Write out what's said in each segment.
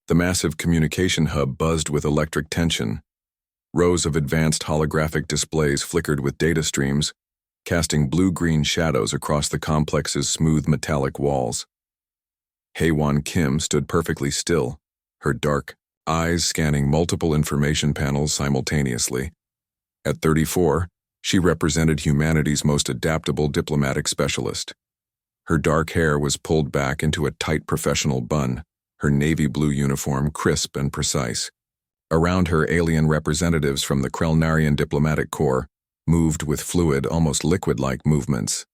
The massive communication hub buzzed with electric tension. Rows of advanced holographic displays flickered with data streams, casting blue-green shadows across the complex's smooth metallic walls. Haewon Kim stood perfectly still, her dark eyes scanning multiple information panels simultaneously. At 34, she represented humanity's most adaptable diplomatic specialist. Her dark hair was pulled back into a tight professional bun, her navy blue uniform crisp and precise. Around her, alien representatives from the Krelnarian diplomatic corps moved with fluid, almost liquid-like movements.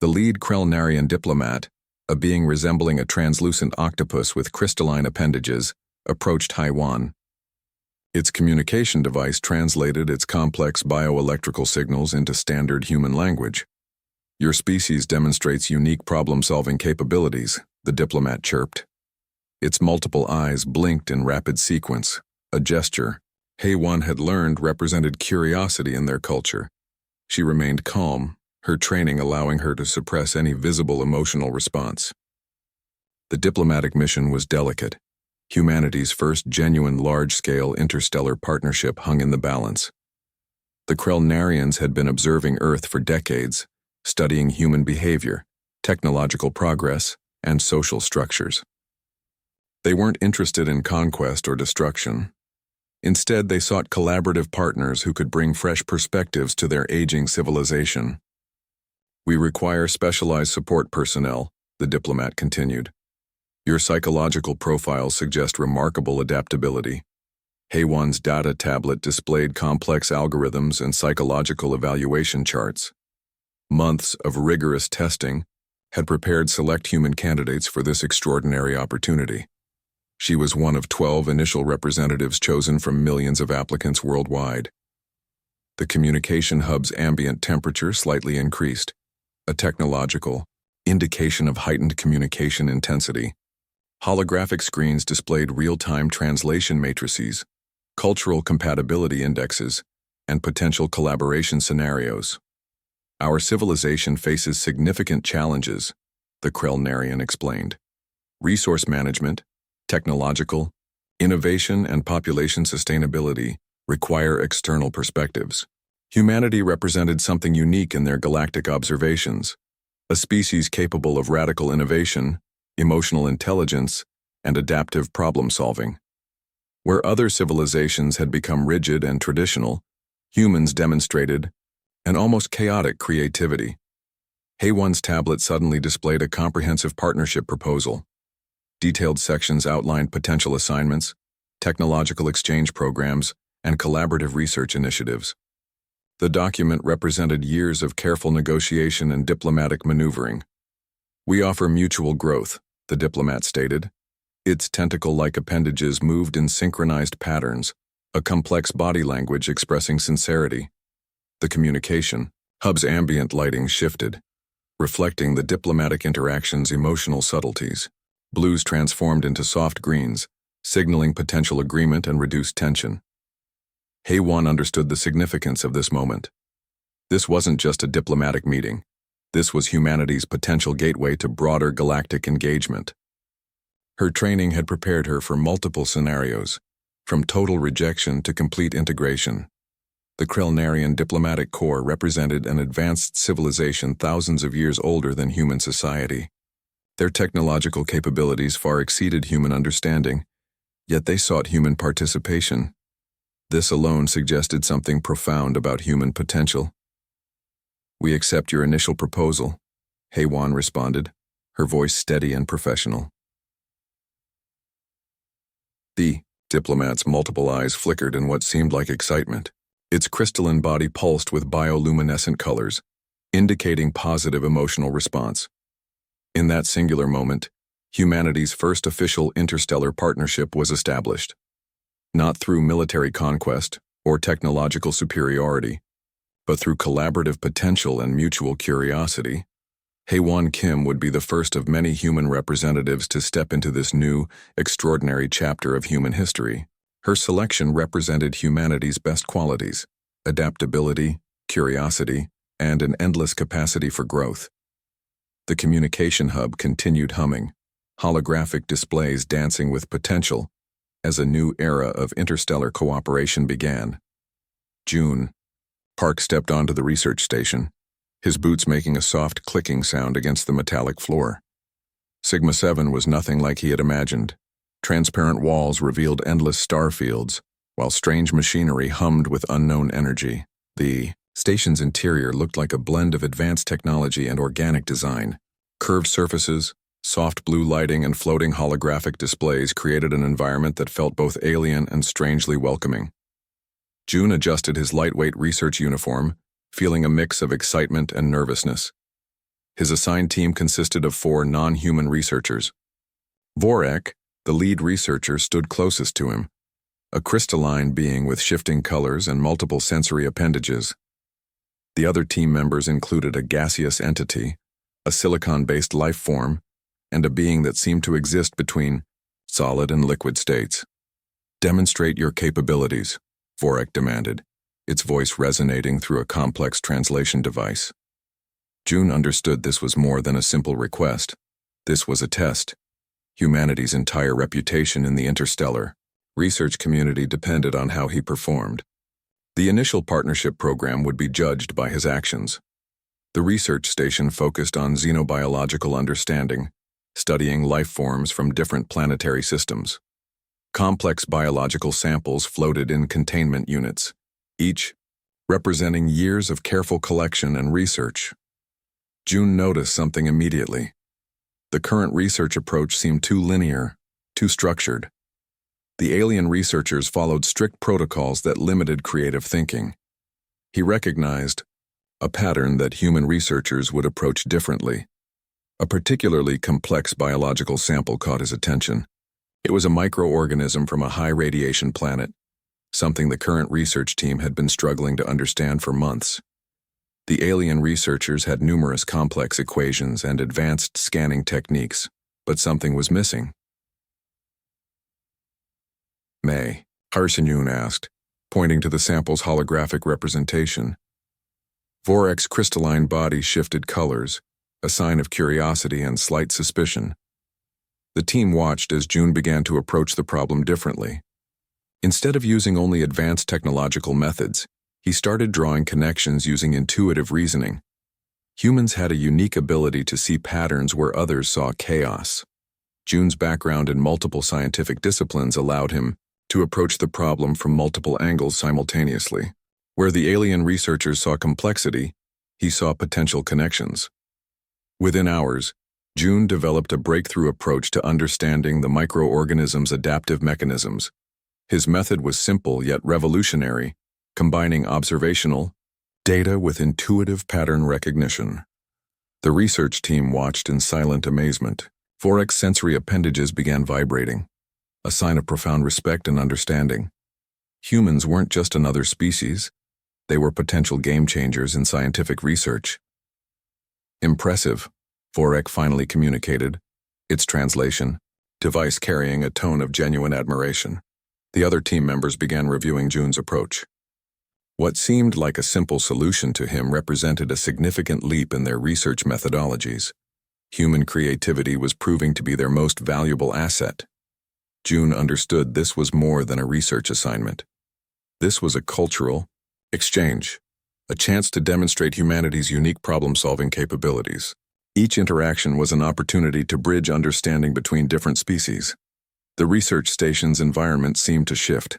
The lead Krelnarian diplomat, a being resembling a translucent octopus with crystalline appendages, approached Haewon. Its communication device translated its complex bioelectrical signals into standard human language. "Your species demonstrates unique problem-solving capabilities," the diplomat chirped. Its multiple eyes blinked in rapid sequence, a gesture Haewon had learned represented curiosity in their culture. She remained calm, her training allowing her to suppress any visible emotional response. The diplomatic mission was delicate. Humanity's first genuine large-scale interstellar partnership hung in the balance. The Krelnarians had been observing Earth for decades, studying human behavior, technological progress, and social structures. They weren't interested in conquest or destruction. Instead, they sought collaborative partners who could bring fresh perspectives to their aging civilization. "We require specialized support personnel," the diplomat continued. "Your psychological profiles suggest remarkable adaptability." Haewon's data tablet displayed complex algorithms and psychological evaluation charts. Months of rigorous testing had prepared select human candidates for this extraordinary opportunity. She was one of 12 initial representatives chosen from millions of applicants worldwide. The communication hub's ambient temperature slightly increased, a technological indication of heightened communication intensity. Holographic screens displayed real-time translation matrices, cultural compatibility indexes, and potential collaboration scenarios. "Our civilization faces significant challenges," the Krelnarian explained. "Resource management, technological, innovation, and population sustainability require external perspectives." Humanity represented something unique in their galactic observations, a species capable of radical innovation, emotional intelligence, and adaptive problem-solving. Where other civilizations had become rigid and traditional, humans demonstrated an almost chaotic creativity. Haewon's tablet suddenly displayed a comprehensive partnership proposal. Detailed sections outlined potential assignments, technological exchange programs, and collaborative research initiatives. The document represented years of careful negotiation and diplomatic maneuvering. "We offer mutual growth," the diplomat stated. Its tentacle-like appendages moved in synchronized patterns, a complex body language expressing sincerity. The communication hub's ambient lighting shifted, reflecting the diplomatic interaction's emotional subtleties. Blues transformed into soft greens, signaling potential agreement and reduced tension. Haewon understood the significance of this moment. This wasn't just a diplomatic meeting. This was humanity's potential gateway to broader galactic engagement. Her training had prepared her for multiple scenarios, from total rejection to complete integration. The Krelnarian diplomatic corps represented an advanced civilization thousands of years older than human society. Their technological capabilities far exceeded human understanding, yet they sought human participation. This alone suggested something profound about human potential. "We accept your initial proposal," Haewon responded, her voice steady and professional. The diplomat's multiple eyes flickered in what seemed like excitement. Its crystalline body pulsed with bioluminescent colors, indicating positive emotional response. In that singular moment, humanity's first official interstellar partnership was established. Not through military conquest or technological superiority, but through collaborative potential and mutual curiosity. Haewon Kim would be the first of many human representatives to step into this new, extraordinary chapter of human history. Her selection represented humanity's best qualities: adaptability, curiosity, and an endless capacity for growth. The communication hub continued humming, holographic displays dancing with potential as a new era of interstellar cooperation began. June. Park stepped onto the research station, his boots making a soft clicking sound against the metallic floor. Sigma 7 was nothing like he had imagined. Transparent walls revealed endless star fields, while strange machinery hummed with unknown energy. The station's interior looked like a blend of advanced technology and organic design. Curved surfaces, soft blue lighting, and floating holographic displays created an environment that felt both alien and strangely welcoming. June adjusted his lightweight research uniform, feeling a mix of excitement and nervousness. His assigned team consisted of 4 non-human researchers. Vorek, the lead researcher, stood closest to him, a crystalline being with shifting colors and multiple sensory appendages. The other team members included a gaseous entity, a silicon-based life form, and a being that seemed to exist between solid and liquid states. "Demonstrate your capabilities," Vorek demanded, its voice resonating through a complex translation device. June understood this was more than a simple request. This was a test. Humanity's entire reputation in the interstellar research community depended on how he performed. The initial partnership program would be judged by his actions. The research station focused on xenobiological understanding, studying life forms from different planetary systems. Complex biological samples floated in containment units, each representing years of careful collection and research. June noticed something immediately. The current research approach seemed too linear, too structured. The alien researchers followed strict protocols that limited creative thinking. He recognized a pattern that human researchers would approach differently. A particularly complex biological sample caught his attention. It was a microorganism from a high-radiation planet, something the current research team had been struggling to understand for months. The alien researchers had numerous complex equations and advanced scanning techniques, but something was missing. "May?" Harsenyun asked, pointing to the sample's holographic representation. Vorek's crystalline body shifted colors, a sign of curiosity and slight suspicion. The team watched as June began to approach the problem differently. Instead of using only advanced technological methods, he started drawing connections using intuitive reasoning. Humans had a unique ability to see patterns where others saw chaos. June's background in multiple scientific disciplines allowed him to approach the problem from multiple angles simultaneously. Where the alien researchers saw complexity, he saw potential connections. Within hours, June developed a breakthrough approach to understanding the microorganism's adaptive mechanisms. His method was simple yet revolutionary, combining observational data with intuitive pattern recognition. The research team watched in silent amazement. Vorek's sensory appendages began vibrating, a sign of profound respect and understanding. Humans weren't just another species. They were potential game changers in scientific research. "Impressive," Vorek finally communicated, its translation, device carrying a tone of genuine admiration. The other team members began reviewing June's approach. What seemed like a simple solution to him represented a significant leap in their research methodologies. Human creativity was proving to be their most valuable asset. June understood this was more than a research assignment. This was a cultural exchange, a chance to demonstrate humanity's unique problem-solving capabilities. Each interaction was an opportunity to bridge understanding between different species. The research station's environment seemed to shift.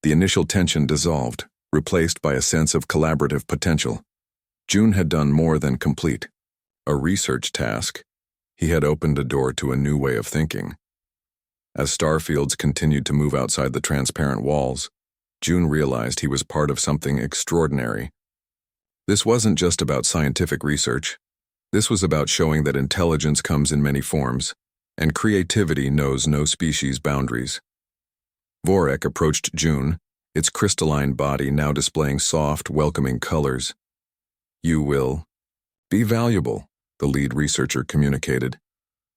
The initial tension dissolved, replaced by a sense of collaborative potential. June had done more than complete a research task. He had opened a door to a new way of thinking. As star fields continued to move outside the transparent walls, June realized he was part of something extraordinary. This wasn't just about scientific research. This was about showing that intelligence comes in many forms, and creativity knows no species boundaries. Vorek approached June, its crystalline body now displaying soft, welcoming colors. "You will be valuable," the lead researcher communicated,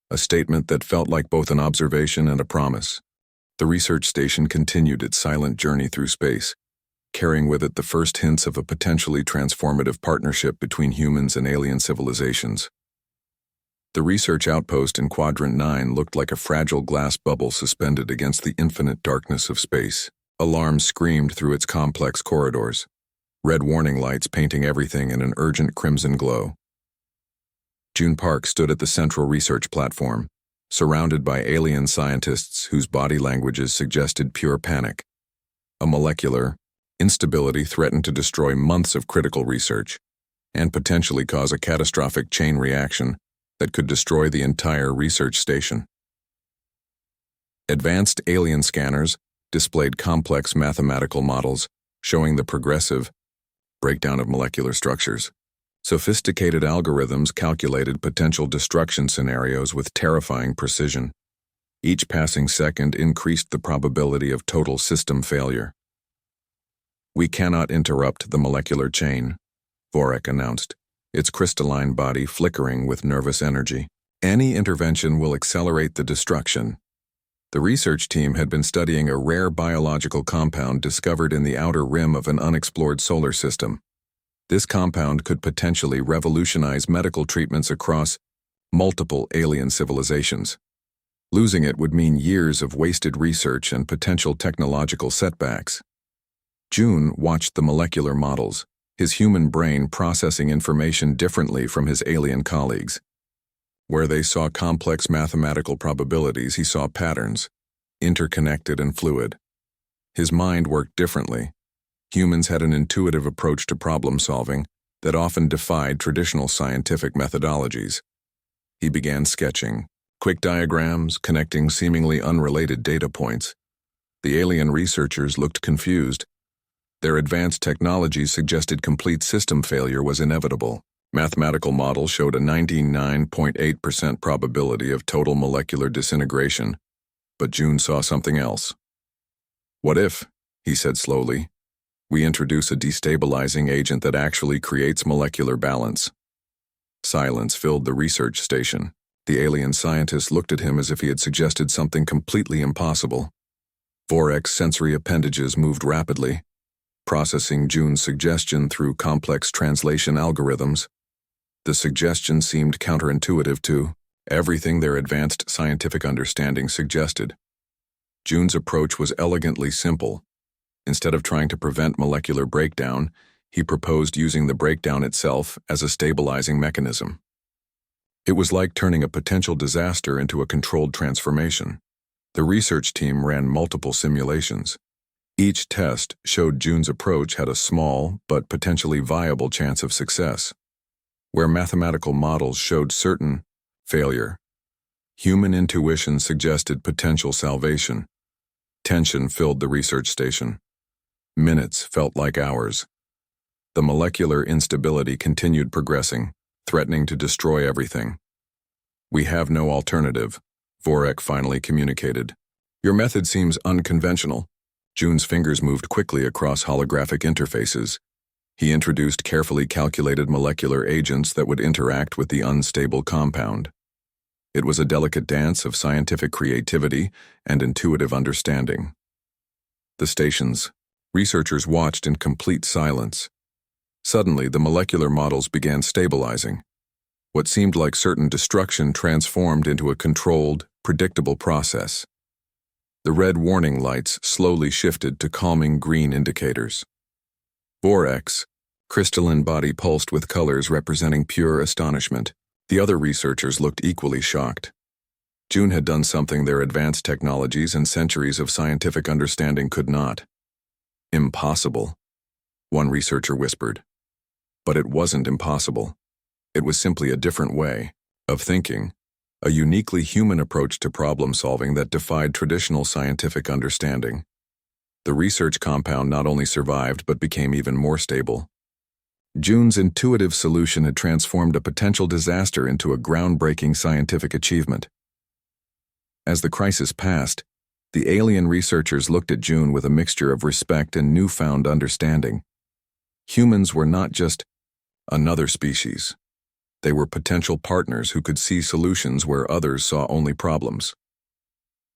a statement that felt like both an observation and a promise. The research station continued its silent journey through space, carrying with it the first hints of a potentially transformative partnership between humans and alien civilizations. The research outpost in Quadrant 9 looked like a fragile glass bubble suspended against the infinite darkness of space. Alarms screamed through its complex corridors, red warning lights painting everything in an urgent crimson glow. June Park stood at the central research platform, surrounded by alien scientists whose body languages suggested pure panic. A molecular instability threatened to destroy months of critical research and potentially cause a catastrophic chain reaction that could destroy the entire research station. Advanced alien scanners displayed complex mathematical models showing the progressive breakdown of molecular structures. Sophisticated algorithms calculated potential destruction scenarios with terrifying precision. Each passing second increased the probability of total system failure. "We cannot interrupt the molecular chain," Vorek announced, its crystalline body flickering with nervous energy. "Any intervention will accelerate the destruction." The research team had been studying a rare biological compound discovered in the outer rim of an unexplored solar system. This compound could potentially revolutionize medical treatments across multiple alien civilizations. Losing it would mean years of wasted research and potential technological setbacks. June watched the molecular models, his human brain processing information differently from his alien colleagues. Where they saw complex mathematical probabilities, he saw patterns, interconnected and fluid. His mind worked differently. Humans had an intuitive approach to problem solving that often defied traditional scientific methodologies. He began sketching quick diagrams, connecting seemingly unrelated data points. The alien researchers looked confused. Their advanced technology suggested complete system failure was inevitable. Mathematical models showed a 99.8% probability of total molecular disintegration, but June saw something else. "What if," he said slowly, "we introduce a destabilizing agent that actually creates molecular balance?" Silence filled the research station. The alien scientist looked at him as if he had suggested something completely impossible. Vorek's sensory appendages moved rapidly, processing June's suggestion through complex translation algorithms. The suggestion seemed counterintuitive to everything their advanced scientific understanding suggested. June's approach was elegantly simple. Instead of trying to prevent molecular breakdown, he proposed using the breakdown itself as a stabilizing mechanism. It was like turning a potential disaster into a controlled transformation. The research team ran multiple simulations. Each test showed June's approach had a small but potentially viable chance of success. Where mathematical models showed certain failure, human intuition suggested potential salvation. Tension filled the research station. Minutes felt like hours. The molecular instability continued progressing, threatening to destroy everything. "We have no alternative," Vorek finally communicated. "Your method seems unconventional." June's fingers moved quickly across holographic interfaces. He introduced carefully calculated molecular agents that would interact with the unstable compound. It was a delicate dance of scientific creativity and intuitive understanding. The station's researchers watched in complete silence. Suddenly, the molecular models began stabilizing. What seemed like certain destruction transformed into a controlled, predictable process. The red warning lights slowly shifted to calming green indicators. Vorek's crystalline body pulsed with colors representing pure astonishment. The other researchers looked equally shocked. June had done something their advanced technologies and centuries of scientific understanding could not. "Impossible," one researcher whispered. But it wasn't impossible. It was simply a different way of thinking, a uniquely human approach to problem solving that defied traditional scientific understanding. The research compound not only survived but became even more stable. June's intuitive solution had transformed a potential disaster into a groundbreaking scientific achievement. As the crisis passed, the alien researchers looked at June with a mixture of respect and newfound understanding. Humans were not just another species. They were potential partners who could see solutions where others saw only problems.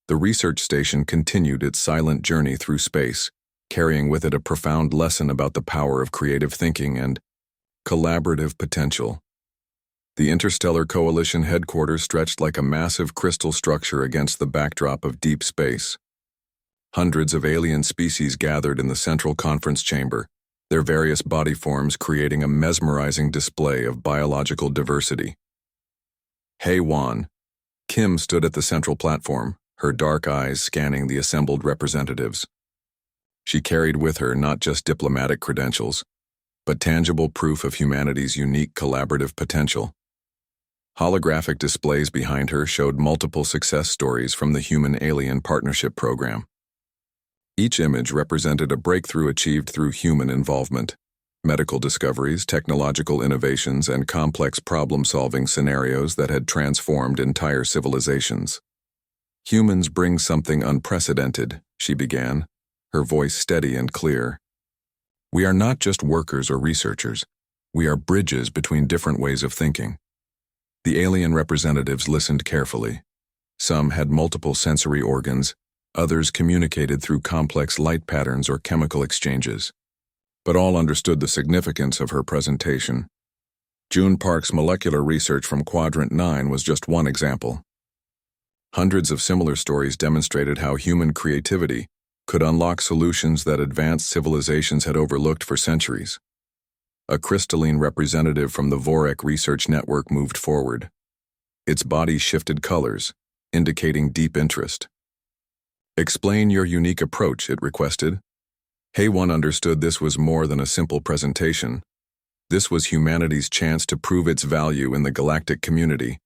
The research station continued its silent journey through space, carrying with it a profound lesson about the power of creative thinking and collaborative potential. The Interstellar Coalition headquarters stretched like a massive crystal structure against the backdrop of deep space. Hundreds of alien species gathered in the central conference chamber, their various body forms creating a mesmerizing display of biological diversity. HFY Kim stood at the central platform, her dark eyes scanning the assembled representatives. She carried with her not just diplomatic credentials, but tangible proof of humanity's unique collaborative potential. Holographic displays behind her showed multiple success stories from the Human-Alien Partnership Program. Each image represented a breakthrough achieved through human involvement, medical discoveries, technological innovations, and complex problem-solving scenarios that had transformed entire civilizations. "Humans bring something unprecedented," she began, her voice steady and clear. "We are not just workers or researchers. We are bridges between different ways of thinking." The alien representatives listened carefully. Some had multiple sensory organs, others communicated through complex light patterns or chemical exchanges. But all understood the significance of her presentation. June Park's molecular research from Quadrant 9 was just one example. Hundreds of similar stories demonstrated how human creativity could unlock solutions that advanced civilizations had overlooked for centuries. A crystalline representative from the Vorek Research Network moved forward. Its body shifted colors, indicating deep interest. "Explain your unique approach," it requested. HFY understood this was more than a simple presentation. This was humanity's chance to prove its value in the galactic community.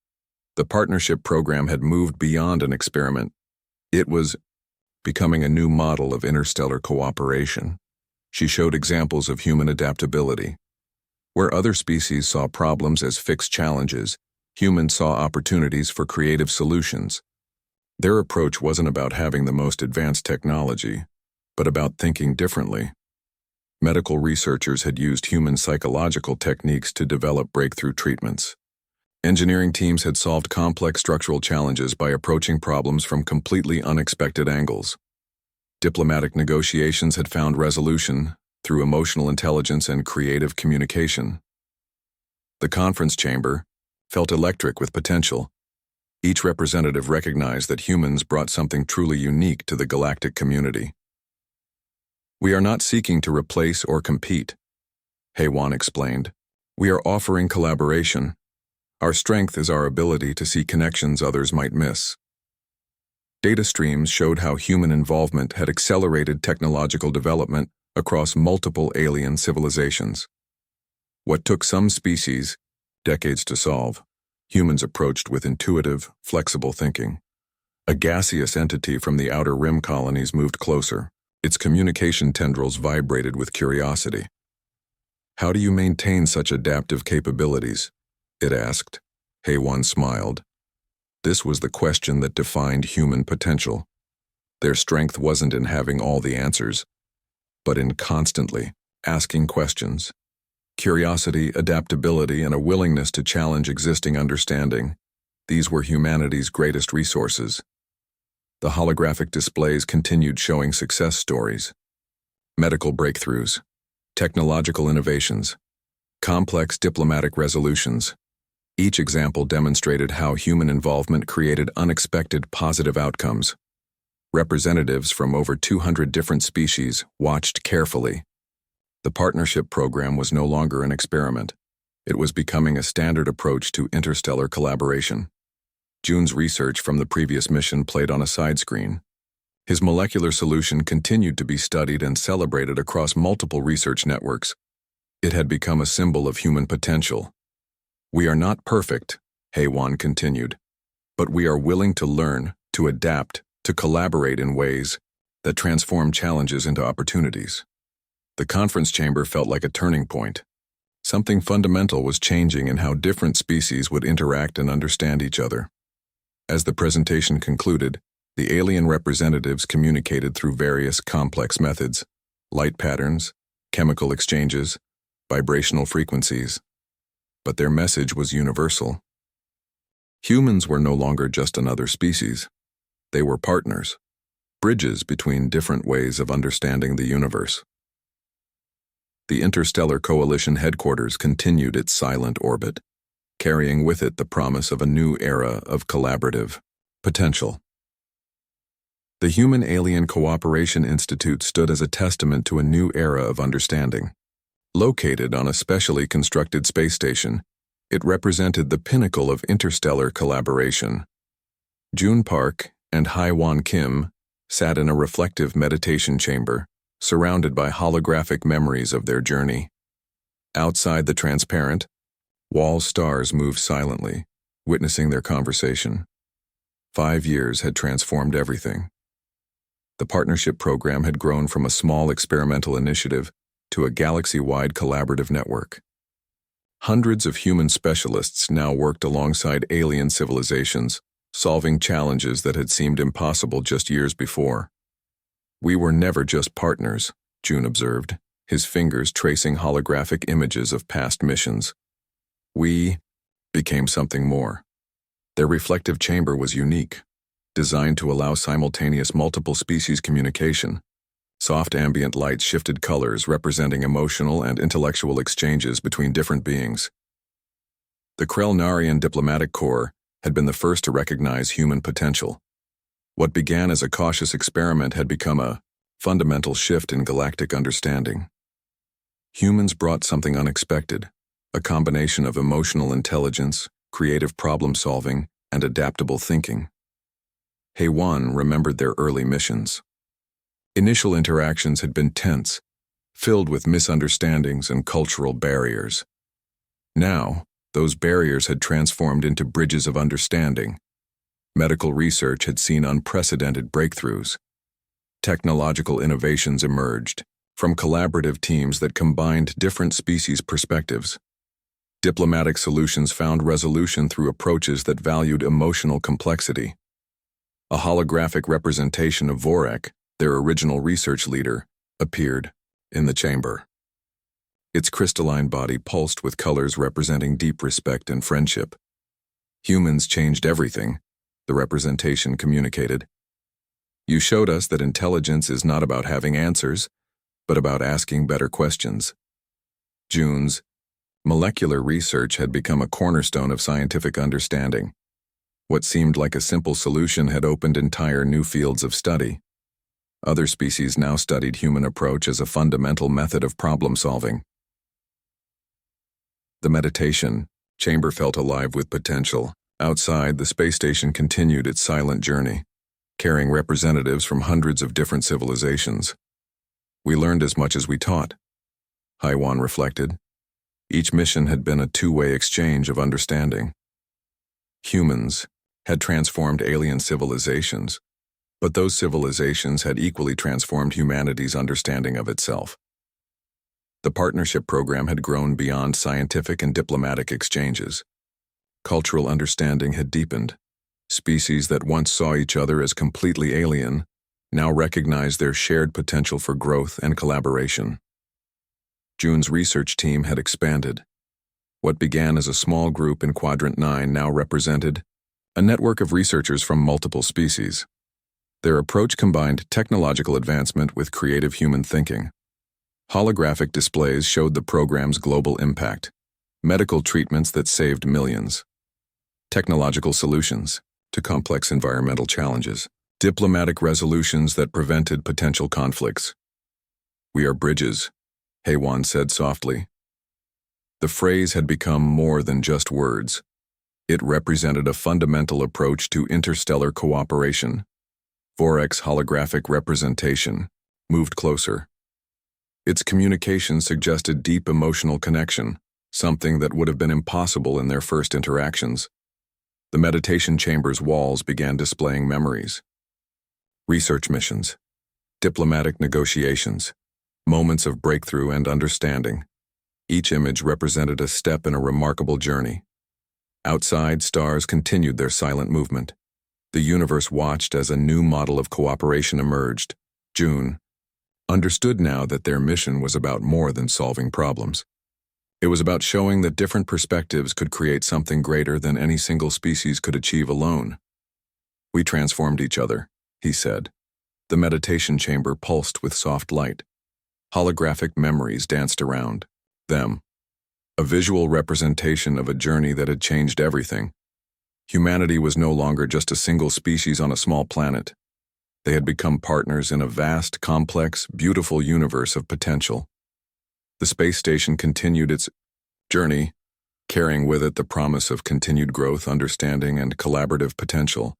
The partnership program had moved beyond an experiment. It was becoming a new model of interstellar cooperation. She showed examples of human adaptability. Where other species saw problems as fixed challenges, humans saw opportunities for creative solutions. Their approach wasn't about having the most advanced technology, but about thinking differently. Medical researchers had used human psychological techniques to develop breakthrough treatments. Engineering teams had solved complex structural challenges by approaching problems from completely unexpected angles. Diplomatic negotiations had found resolution through emotional intelligence and creative communication. The conference chamber felt electric with potential. Each representative recognized that humans brought something truly unique to the galactic community. "We are not seeking to replace or compete," HFY explained. "We are offering collaboration. Our strength is our ability to see connections others might miss." Data streams showed how human involvement had accelerated technological development across multiple alien civilizations. What took some species decades to solve, humans approached with intuitive, flexible thinking. A gaseous entity from the outer rim colonies moved closer. Its communication tendrils vibrated with curiosity. "How do you maintain such adaptive capabilities?" it asked. HFY smiled. This was the question that defined human potential. Their strength wasn't in having all the answers, but in constantly asking questions. Curiosity, adaptability, and a willingness to challenge existing understanding. These were humanity's greatest resources. The holographic displays continued showing success stories. Medical breakthroughs, technological innovations, complex diplomatic resolutions. Each example demonstrated how human involvement created unexpected positive outcomes. Representatives from over 200 different species watched carefully. The partnership program was no longer an experiment. It was becoming a standard approach to interstellar collaboration. June's research from the previous mission played on a side screen. His molecular solution continued to be studied and celebrated across multiple research networks. It had become a symbol of human potential. "We are not perfect," HFY continued, "but we are willing to learn, to adapt, to collaborate in ways that transform challenges into opportunities." The conference chamber felt like a turning point. Something fundamental was changing in how different species would interact and understand each other. As the presentation concluded, the alien representatives communicated through various complex methods: light patterns, chemical exchanges, vibrational frequencies. But their message was universal. Humans were no longer just another species. They were partners, bridges between different ways of understanding the universe. The Interstellar Coalition headquarters continued its silent orbit. carrying with it the promise of a new era of collaborative potential. The Human-Alien Cooperation Institute stood as a testament to a new era of understanding. Located on a specially constructed space station, it represented the pinnacle of interstellar collaboration. June Park and Hai-Wan Kim sat in a reflective meditation chamber, surrounded by holographic memories of their journey. Outside the transparent, wall stars moved silently, witnessing their conversation. 5 years had transformed everything. The partnership program had grown from a small experimental initiative to a galaxy-wide collaborative network. Hundreds of human specialists now worked alongside alien civilizations, solving challenges that had seemed impossible just years before. "We were never just partners," June observed, his fingers tracing holographic images of past missions. "We became something more." Their reflective chamber was unique, designed to allow simultaneous multiple species communication. Soft ambient light shifted colors representing emotional and intellectual exchanges between different beings. The Krell-Narian Diplomatic Corps had been the first to recognize human potential. What began as a cautious experiment had become a fundamental shift in galactic understanding. Humans brought something unexpected, a combination of emotional intelligence, creative problem-solving, and adaptable thinking. Hai-Wan remembered their early missions. Initial interactions had been tense, filled with misunderstandings and cultural barriers. Now, those barriers had transformed into bridges of understanding. Medical research had seen unprecedented breakthroughs. Technological innovations emerged from collaborative teams that combined different species' perspectives. Diplomatic solutions found resolution through approaches that valued emotional complexity. A holographic representation of Vorek, their original research leader, appeared in the chamber. Its crystalline body pulsed with colors representing deep respect and friendship. "Humans changed everything," the representation communicated. "You showed us that intelligence is not about having answers, but about asking better questions." June's molecular research had become a cornerstone of scientific understanding. What seemed like a simple solution had opened entire new fields of study. Other species now studied human approach as a fundamental method of problem-solving. The meditation chamber felt alive with potential. Outside, the space station continued its silent journey, carrying representatives from hundreds of different civilizations. "We learned as much as we taught," Hai-Wan reflected. Each mission had been a two-way exchange of understanding. Humans had transformed alien civilizations, but those civilizations had equally transformed humanity's understanding of itself. The partnership program had grown beyond scientific and diplomatic exchanges. Cultural understanding had deepened. Species that once saw each other as completely alien now recognized their shared potential for growth and collaboration. June's research team had expanded. What began as a small group in Quadrant 9 now represented a network of researchers from multiple species. Their approach combined technological advancement with creative human thinking. Holographic displays showed the program's global impact, medical treatments that saved millions, technological solutions to complex environmental challenges, diplomatic resolutions that prevented potential conflicts. "We are bridges," Hai-Wan said softly. The phrase had become more than just words. It represented a fundamental approach to interstellar cooperation. Vorek's holographic representation moved closer. Its communication suggested deep emotional connection, something that would have been impossible in their first interactions. The meditation chamber's walls began displaying memories. Research missions, diplomatic negotiations, moments of breakthrough and understanding. Each image represented a step in a remarkable journey. Outside, stars continued their silent movement. The universe watched as a new model of cooperation emerged. June understood now that their mission was about more than solving problems. It was about showing that different perspectives could create something greater than any single species could achieve alone. "We transformed each other," he said. The meditation chamber pulsed with soft light. Holographic memories danced around them. a visual representation of a journey that had changed everything. Humanity was no longer just a single species on a small planet. They had become partners in a vast, complex, beautiful universe of potential. The space station continued its journey, carrying with it the promise of continued growth, understanding, and collaborative potential.